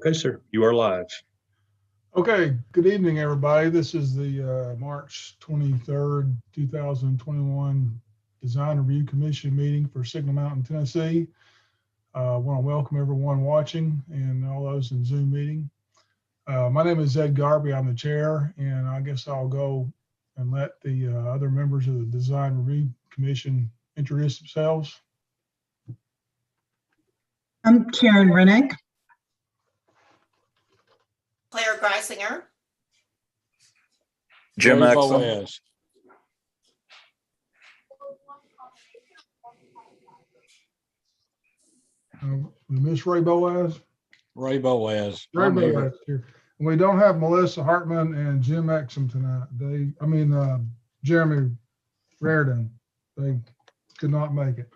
Okay, sir, you are live. Okay, good evening, everybody. This is the March 23rd, 2021 Design Review Commission meeting for Signal Mountain, Tennessee. I want to welcome everyone watching and all those in Zoom meeting. My name is Ed Garby. I'm the chair, and I guess I'll go and let the other members of the Design Review Commission introduce themselves. I'm Karen Rennick. Claire Greisinger. Jim Ray Exum. Boaz. Miss Ray Boaz. Ray Boaz. Ray I'm here. Boaz here. And we don't have Melissa Hartman and Jim Exum tonight. Jeremy Raridan. They could not make it.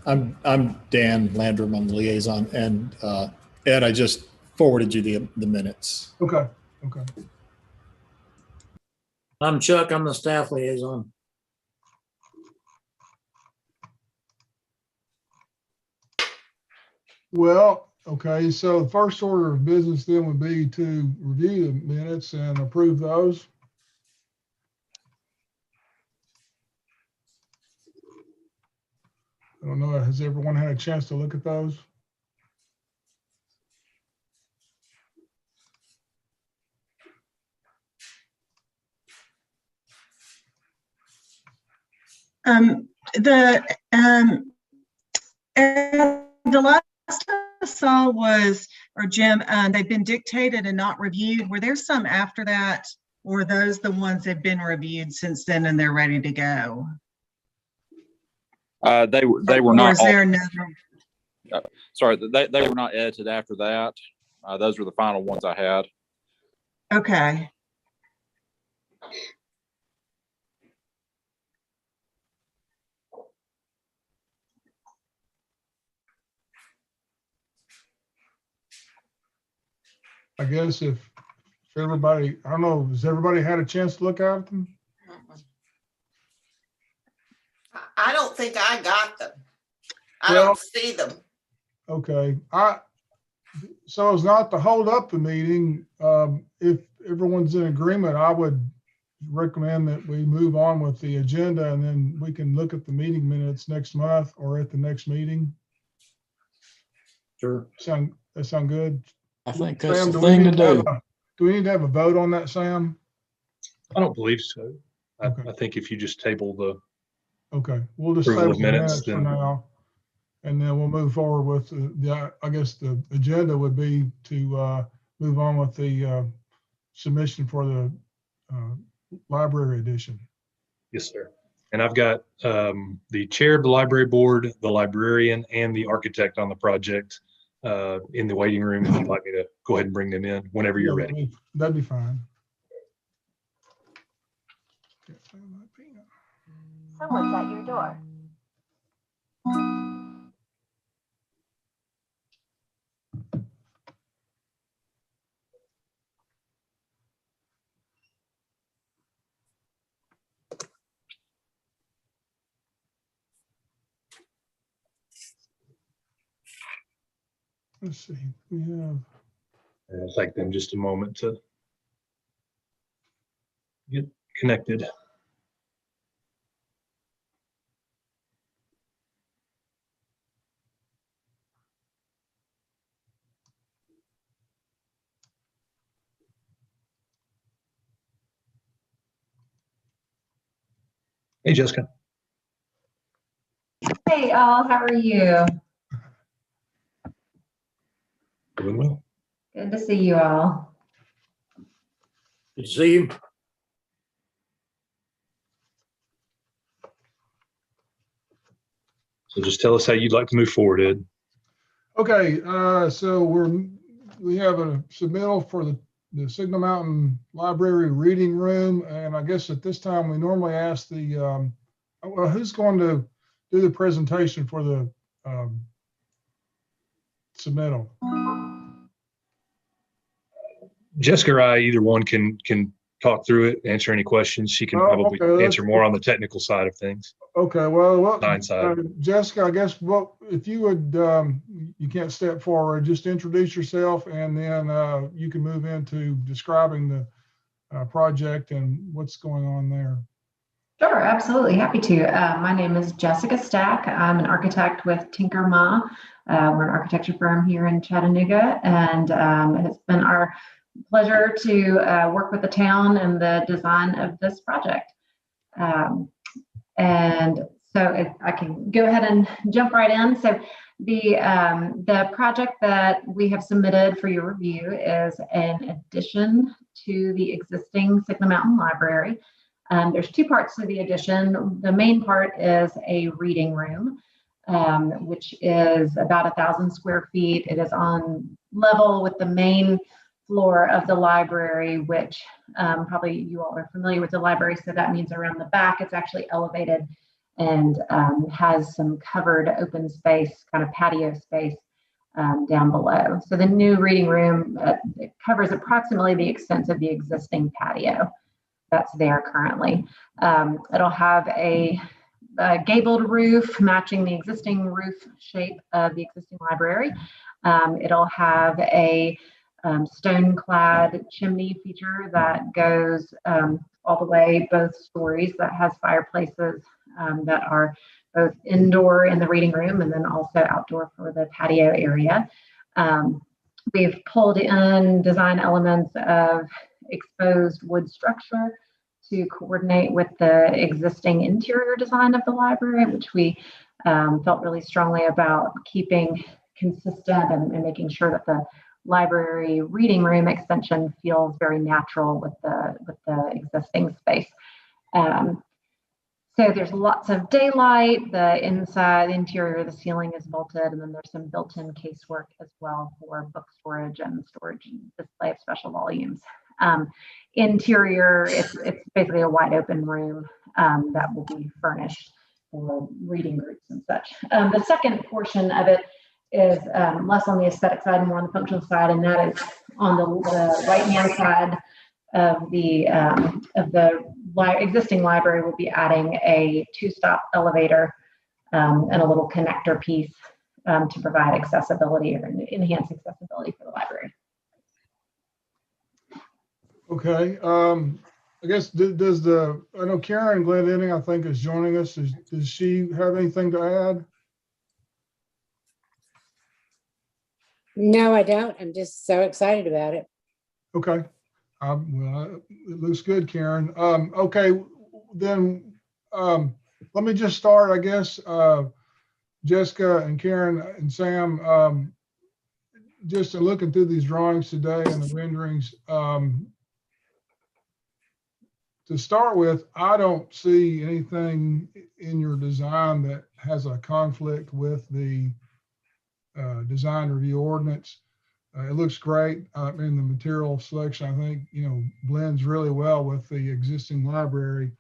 I'm Dan Landrum, I'm the liaison, and Ed, I just forwarded you the minutes. Okay. I'm Chuck. I'm the staff liaison. Well, okay, so the first order of business then would be to review the minutes and approve those. I don't know, has everyone had a chance to look at those? The last I saw was, or Jim, they've been dictated and not reviewed. Were there some after that, or are those the ones that have been reviewed since then and they're ready to go? They were Or not. is there another? Sorry, they were not edited after that. Those were the final ones I had. Okay. I guess if everybody, I don't know, has everybody had a chance to look at them? I don't think I got them. I Well- don't see them. Okay, so as not to hold up the meeting, if everyone's in agreement, I would recommend that we move on with the agenda and then we can look at the meeting minutes next month or at the next meeting. Sure. That sound good? I think that's Sam, the do we thing to need to have do. do we need to have a vote on that, Sam? I don't believe so. Okay. I think if you just table the, Okay, we'll just Approval table of the minutes, minutes for then- now. And then we'll move forward with I guess the agenda would be to move on with the submission for the library edition. yes, sir. And I've got the chair of the library board, the librarian, and the architect on the project in the waiting room. If you'd like me to go ahead and bring them in whenever you're Yeah, ready. That'd be fine. Someone's at your door. Let's see, we have, It'll take them just a moment to get connected. Hey, Jessica. Hey, all, how are you? Doing well. Good to see you all. Good to see you. So just tell us how you'd like to move forward, Ed. okay, so we have a submittal for the Signal Mountain Library Reading Room. And I guess at this time, we normally ask the, well, who's going to do the presentation for the submittal? Jessica or I, either one can talk through it, answer any questions. She can Oh, probably okay, answer more on the technical side of things. Okay, well, Design side. Jessica, I guess what if you would, you can't step forward, just introduce yourself, and then you can move into describing the project and what's going on there. Sure, absolutely. Happy to. My name is Jessica Stack. I'm an architect with Tinker Ma. We're an architecture firm here in Chattanooga, and it's been our pleasure to work with the town and the design of this project. And so I can go ahead and jump right in. So the project that we have submitted for your review is an addition to the existing Signal Mountain Library. There's two parts to the addition. The main part is a reading room, which is about 1,000 square feet. It is on level with the main floor of the library, which probably you all are familiar with the library, so that means around the back it's actually elevated and has some covered open space, kind of patio space down below. So the new reading room it covers approximately the extent of the existing patio that's there currently. It'll have a gabled roof matching the existing roof shape of the existing library. It'll have a stone-clad chimney feature that goes all the way both stories, that has fireplaces that are both indoor in the reading room and then also outdoor for the patio area. We've pulled in design elements of exposed wood structure to coordinate with the existing interior design of the library, which we felt really strongly about keeping consistent and making sure that the library reading room extension feels very natural with the existing space. So there's lots of daylight. The inside, the interior of the ceiling is vaulted, and then there's some built-in casework as well for book storage and storage and display of special volumes. Interior, it's basically a wide open room that will be furnished for reading groups and such. The second portion of it is less on the aesthetic side and more on the functional side, and that is on the right-hand side of the existing library. We'll be adding a two-stop elevator and a little connector piece to provide accessibility or enhance accessibility for the library. Okay, I guess I know Karen Glendenning, I think, is joining us. Does she have anything to add? No, I don't. I'm just so excited about it. Okay. Well, it looks good, Karen. Okay, then let me just start, I guess. Jessica and Karen and Sam, just looking through these drawings today and the renderings, to start with, I don't see anything in your design that has a conflict with the design review ordinance. It looks great in the material selection. I think, blends really well with the existing library.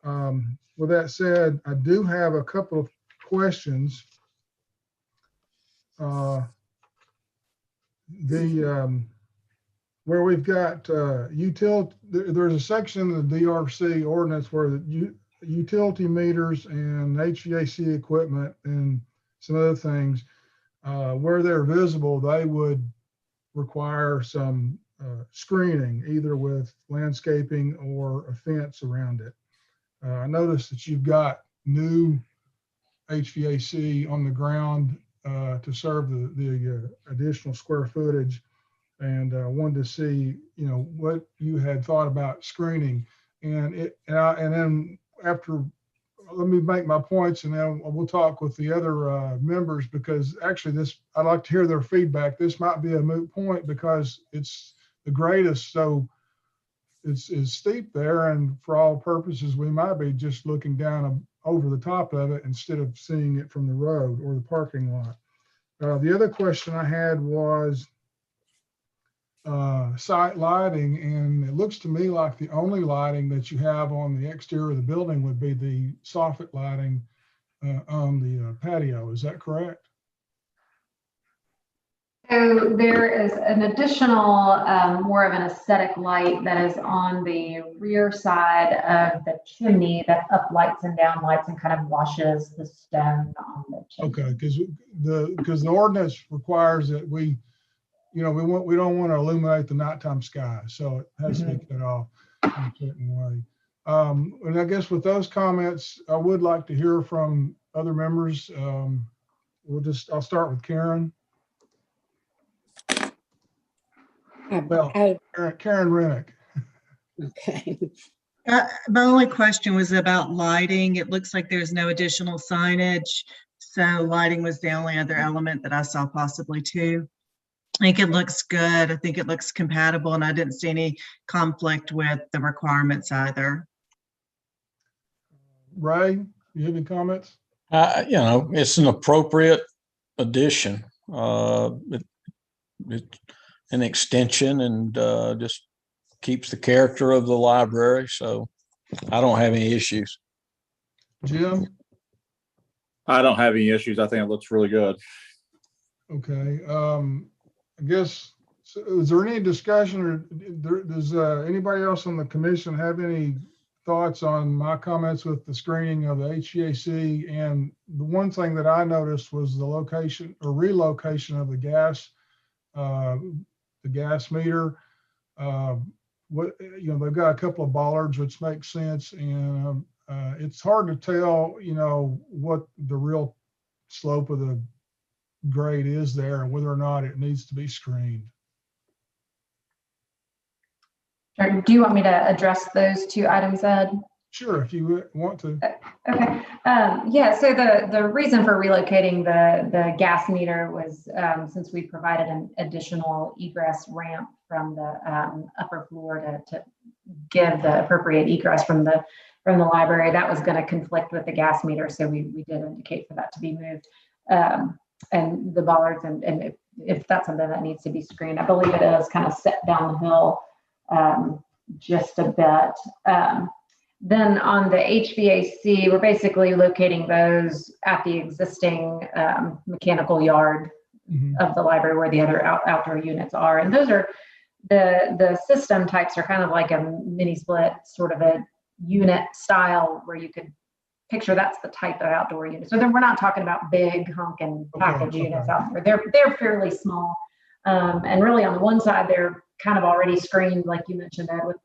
With that said, I do have a couple of questions. Where we've got there's a section in the DRC ordinance where the utility meters and HVAC equipment and some other things, where they're visible, they would require some screening, either with landscaping or a fence around it. I noticed that you've got new HVAC on the ground to serve the additional square footage, and wanted to see, what you had thought about screening. And then after, let me make my points, and then we'll talk with the other members, because actually I'd like to hear their feedback. This might be a moot point because it's the grade is so it's steep there, and for all purposes we might be just looking down over the top of it instead of seeing it from the road or the parking lot. The other question I had was site lighting, and it looks to me like the only lighting that you have on the exterior of the building would be the soffit lighting on the patio. Is that correct? So there is an additional, more of an aesthetic light that is on the rear side of the chimney that uplights and downlights and kind of washes the stone on the chimney. Okay, because the ordinance requires that we don't want to illuminate the nighttime sky, so it has to be cut off in a certain way. And I guess with those comments, I would like to hear from other members. I'll start with Karen. Well, Karen Rennick. Okay. My only question was about lighting. It looks like there's no additional signage. So lighting was the only other element that I saw possibly too. I think it looks good. I think it looks compatible, and I didn't see any conflict with the requirements either. Ray, you have any comments? It's an appropriate addition. It's an extension and just keeps the character of the library. So I don't have any issues. Jim? I don't have any issues. I think it looks really good. Okay. I guess, so is there any discussion, or does anybody else on the commission have any thoughts on my comments with the screening of the HVAC? And the one thing that I noticed was the location or relocation of the gas meter. They've got a couple of bollards, which makes sense, and it's hard to tell, what the real slope of the grade is there and whether or not it needs to be screened. Sure. Do you want me to address those two items, Ed? Sure, if you want to. Okay. Yeah, so the reason for relocating the gas meter was since we provided an additional egress ramp from the upper floor to give the appropriate egress from the library, that was going to conflict with the gas meter. So we did indicate for that to be moved. And the bollards, and if that's something that needs to be screened, I believe it is kind of set down the hill just a bit. Then on the HVAC, we're basically locating those at the existing mechanical yard of the library where the other outdoor units are. And those are the system types are kind of like a mini split, sort of a unit style where you could picture that's the type of outdoor unit. So then we're not talking about big honking package units out there. They're fairly small. And really on the one side, they're kind of already screened, like you mentioned, Ed, with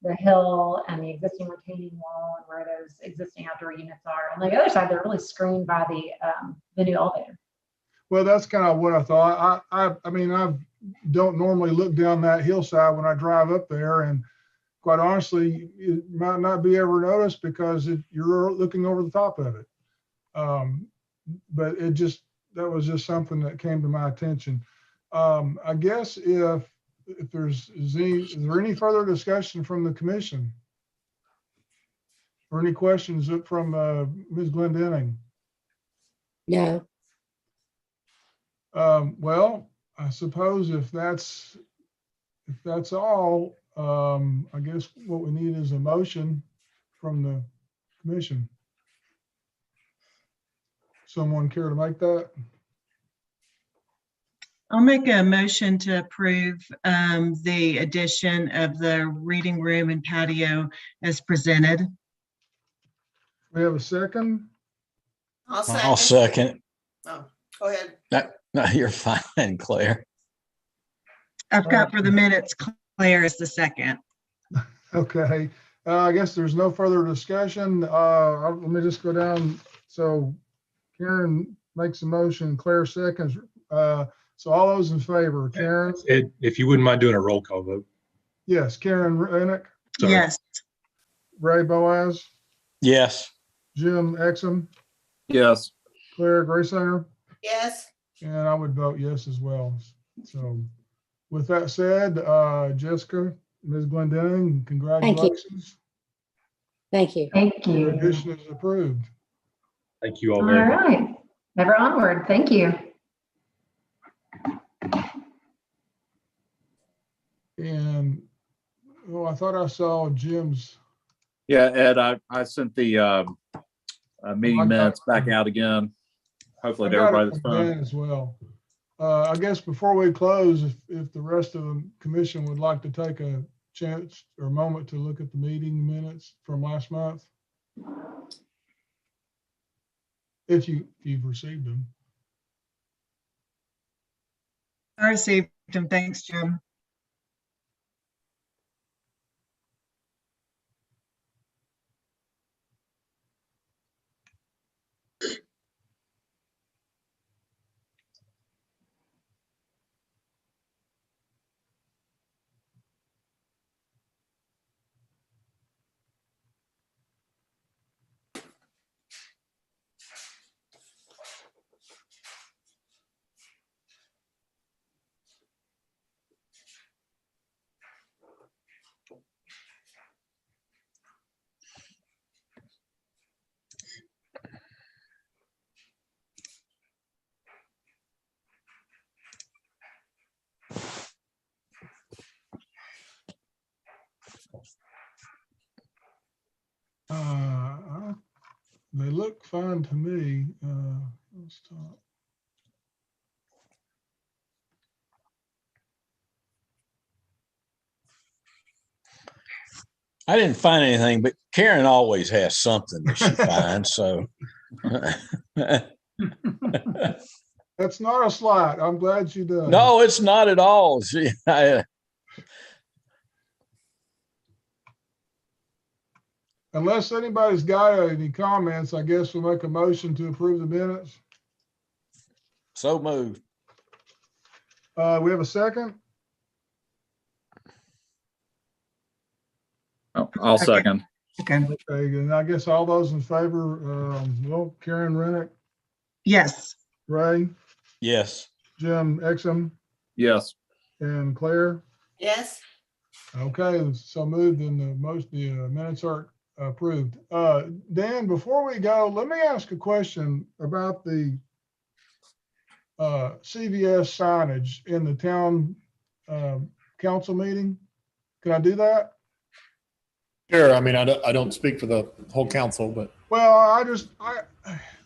the hill and the existing retaining wall and where those existing outdoor units are. And on the other side, they're really screened by the new elevator. Well, that's kind of what I thought. I mean, I don't normally look down that hillside when I drive up there, and quite honestly, it might not be ever noticed because you're looking over the top of it. But that was just something that came to my attention. I guess is there any further discussion from the commission? Or any questions from Ms. Glendenning? No. Well, I suppose if that's all, I guess what we need is a motion from the commission. Someone care to make that? I'll make a motion to approve the addition of the reading room and patio as presented. We have a second? I'll second. Oh, go ahead. No, you're fine, Claire. I've got for the minutes, Claire is the second. Okay. I guess there's no further discussion. Let me just go down. So Karen makes a motion, Claire seconds. So all those in favor, Karen? Ed, if you wouldn't mind doing a roll call vote. Yes. Karen Rennick? Sorry. Yes. Ray Boaz? Yes. Jim Exum? Yes. Claire Graysinger? Yes. And I would vote yes as well. So with that said, Jessica, Ms. Glendenning, congratulations. Thank you. Thank Your you. addition is approved. Thank you all All very much. right. Ever onward. Thank you. And I thought I saw Jim's. Yeah, Ed, I sent the meeting minutes back out again. Hopefully to everybody that's from fine. Dan as well. I guess before we close, if the rest of the commission would like to take a chance or a moment to look at the meeting minutes from last month. If you've received them. I received them. Thanks, Jim. They look fine to me. Let's talk. I didn't find anything, but Karen always has something that she finds, so. That's not a slight. I'm glad she does. No, it's not at all. Unless anybody's got any comments, I guess we'll make a motion to approve the minutes. So moved. We have a second. Oh, I'll second. Okay. Okay, and I guess all those in favor, well, Karen Rennick, Yes. Ray, Yes. Jim Exum, Yes. and Claire. Yes, Okay, so moved and the minutes are approved. Dan, before we go, let me ask a question about the CVS signage in the town council meeting. Can I do that? Sure. I mean, I don't speak for the whole council, but Well,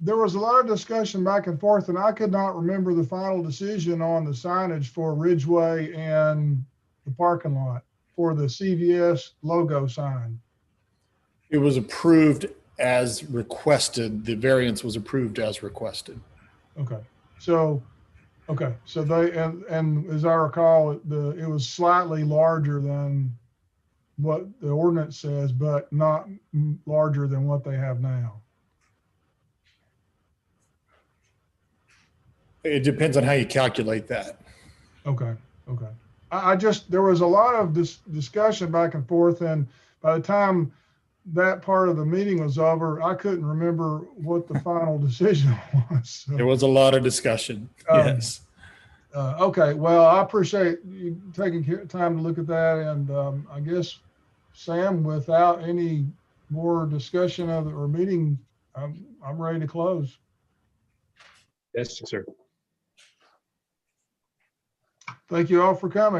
there was a lot of discussion back and forth, and I could not remember the final decision on the signage for Ridgeway and the parking lot for the CVS logo sign. it was approved as requested. The variance was approved as requested. Okay, so they, and as I recall, it was slightly larger than what the ordinance says, but not larger than what they have now. It depends on how you calculate that. Okay. I just, there was a lot of discussion back and forth, and by the time that part of the meeting was over, I couldn't remember what the final decision was. So, There was a lot of discussion. Yes. okay, well, I appreciate you taking time to look at that, and I guess, Sam, without any more discussion of or meeting, I'm ready to close. Yes, sir. Thank you all for coming.